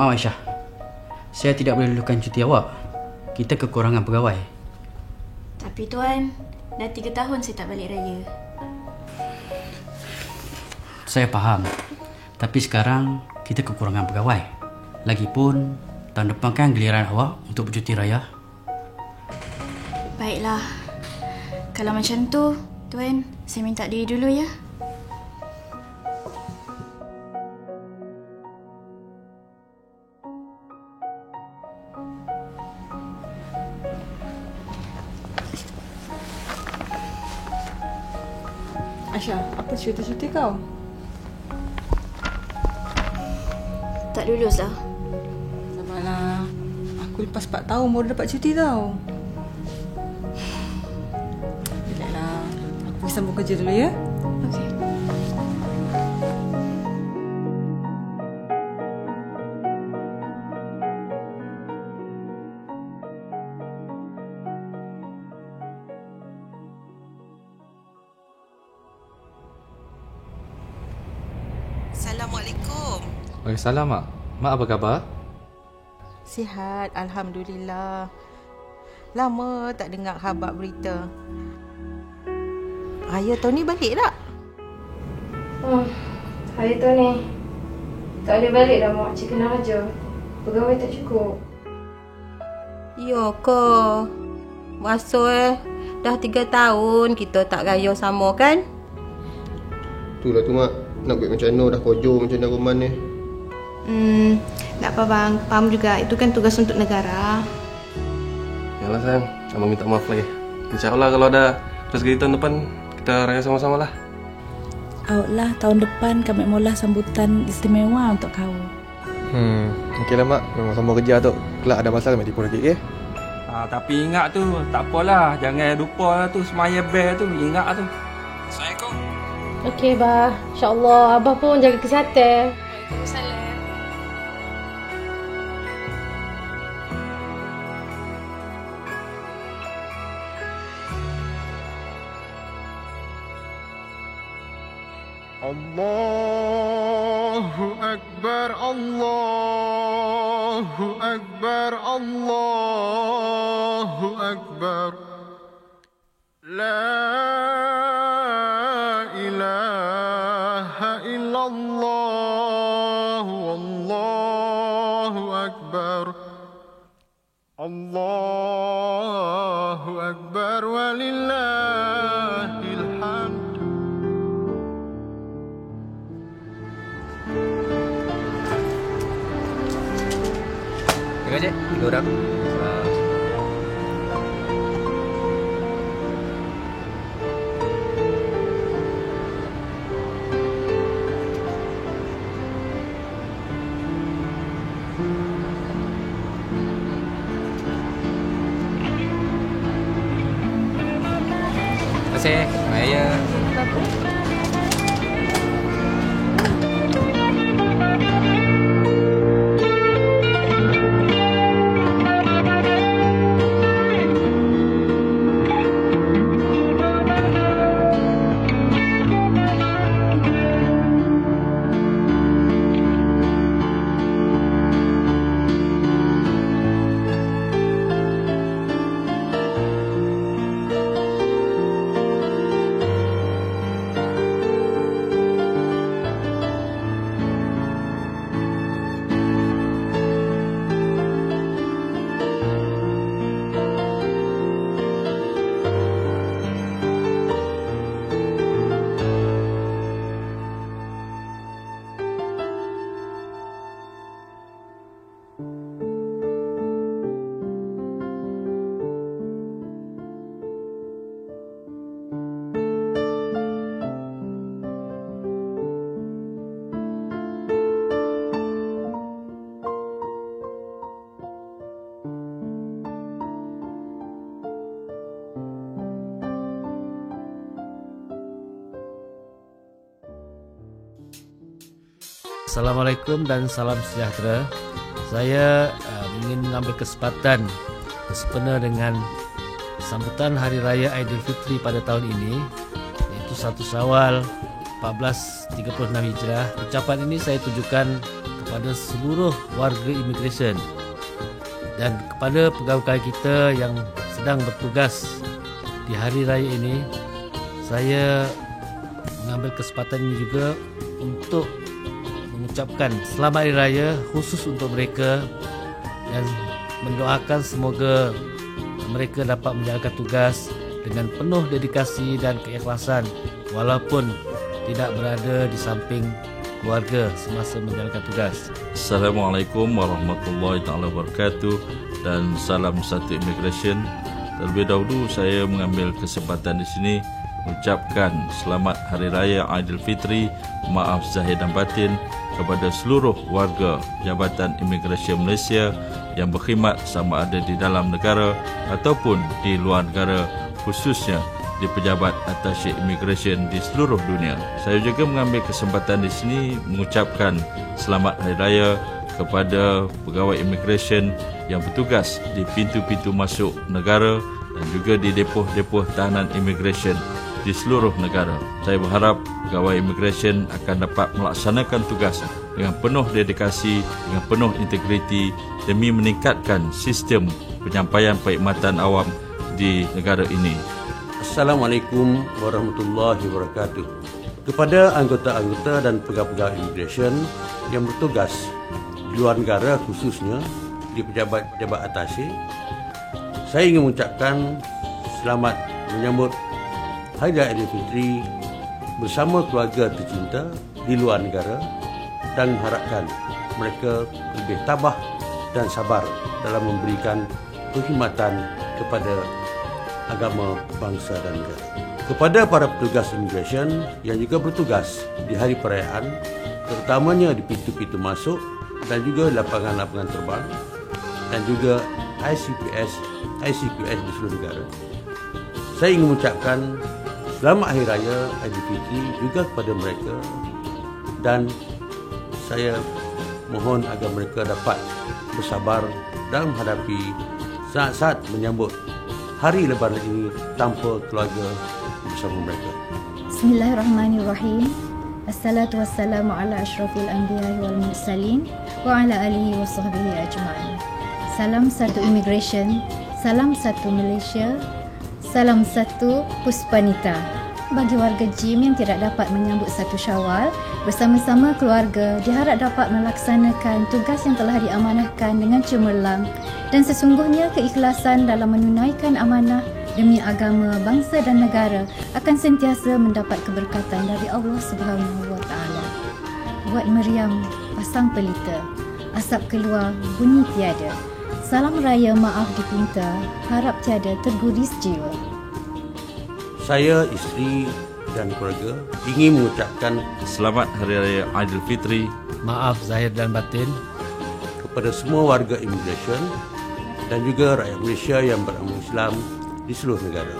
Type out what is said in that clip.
Maaf Aisyah, saya tidak boleh luluhkan cuti awak. Kita kekurangan pegawai. Tapi Tuan, dah 3 tahun saya tak balik raya. Saya faham. Tapi sekarang kita kekurangan pegawai. Lagipun tahun depan kan giliran awak untuk bercuti raya. Baiklah. Kalau macam tu, Tuan, saya minta diri dulu ya. Aisyah, apa cerita-cerita kau? Tak lulus lah. Sabarlah. Aku lepas 4 tahun baru dapat cuti tau. Relaxlah. Aku pergi sambung kerja dulu ya. Okey. Assalamualaikum. Waalaikumsalam, Mak. Mak apa khabar? Sihat, Alhamdulillah. Lama tak dengar khabar berita. Raya tahun ni balik tak? Hari tu ni tak boleh balik dah mak, cik kena kerja. Pegawai tak cukup. Ya ke? Masa dah 3 tahun kita tak raya sama kan? Itulah tu mak. Nak buat macam mana dah kojo macam mana Roman ni. Tak apa bang, faham juga. Itu kan tugas untuk negara. Yalah sayang, Abang minta maaf lagi. InsyaAllah kalau ada rezeki tahun depan, kita raya sama-sama lah. Lah tahun depan kami mula sambutan istimewa untuk kau. Okey lah mak, memang sama kerja tu. Kelak ada masalah kami tipu lagi, okey? Tapi ingat tu, tak apalah. Jangan lupa lah tu semaya bel tu. Ingat tu. Assalamualaikum. Okey bah, insyaAllah Abah pun jaga kesihatan. Waalaikumsalam. Allahu Akbar, Allahu Akbar, Allahu Akbar. La ilaha illallah, Wallahu Akbar. Allahu Akbar walillahil hamd. Terima kasih, 3 orang. Terima kasih, Maya. Assalamualaikum dan salam sejahtera. Saya ingin mengambil kesempatan bersempena dengan sambutan Hari Raya Aidilfitri pada tahun ini, iaitu 1 Syawal 1436 Hijrah. Ucapan ini saya tujukan kepada seluruh warga imigresen dan kepada pegawai kita yang sedang bertugas di hari raya ini. Saya mengambil kesempatan ini juga untuk mengucapkan selamat hari raya khusus untuk mereka dan mendoakan semoga mereka dapat menjalankan tugas dengan penuh dedikasi dan keikhlasan walaupun tidak berada di samping keluarga semasa menjalankan tugas. Assalamualaikum warahmatullahi taala wabarakatuh dan salam satu immigration. Terlebih dahulu saya mengambil kesempatan di sini mengucapkan selamat Hari Raya Aidilfitri, maaf zahir dan batin kepada seluruh warga Jabatan Imigresen Malaysia yang berkhidmat sama ada di dalam negara ataupun di luar negara, khususnya di pejabat atasye imigresen di seluruh dunia. Saya juga mengambil kesempatan di sini mengucapkan selamat Hari Raya kepada pegawai imigresen yang bertugas di pintu-pintu masuk negara dan juga di depoh-depoh tahanan imigresen di seluruh negara. Saya berharap pegawai imigresen akan dapat melaksanakan tugas dengan penuh dedikasi, dengan penuh integriti demi meningkatkan sistem penyampaian perkhidmatan awam di negara ini. Assalamualaikum warahmatullahi wabarakatuh. Kepada anggota-anggota dan pegawai imigresen yang bertugas di luar negara, khususnya di pejabat-pejabat atasye, saya ingin mengucapkan selamat menyambut Hari Raya Aidilfitri bersama keluarga tercinta di luar negara dan mengharapkan mereka lebih tabah dan sabar dalam memberikan perkhidmatan kepada agama, bangsa dan negara. Kepada para petugas imigresen yang juga bertugas di hari perayaan, terutamanya di pintu-pintu masuk dan juga lapangan-lapangan terbang dan juga ICPS di seluruh negara, saya ingin mengucapkan selamat Hari Raya Aidilfitri juga kepada mereka dan saya mohon agar mereka dapat bersabar dalam menghadapi saat-saat menyambut hari Lebaran ini tanpa keluarga bersama mereka. Bismillahirrahmanirrahim. Assalatu wassalamu ala ashrafil anbiya'i wal mursalin wa ala alihi wa sahbihi ajma'in. Salam satu immigration, salam satu Malaysia, salam satu Puspanita. Bagi warga JIM yang tidak dapat menyambut 1 Syawal bersama-sama keluarga, diharap dapat melaksanakan tugas yang telah diamanahkan dengan cemerlang dan sesungguhnya keikhlasan dalam menunaikan amanah demi agama, bangsa dan negara akan sentiasa mendapat keberkatan dari Allah Subhanahu wa taala. Buat meriam, pasang pelita, asap keluar, bunyi tiada. Salam raya maaf dipinta, harap tiada terguris jiwa. Saya, isteri dan keluarga ingin mengucapkan selamat Hari Raya Aidilfitri, maaf zahir dan batin kepada semua warga imigresen dan juga rakyat Malaysia yang beragama Islam di seluruh negara.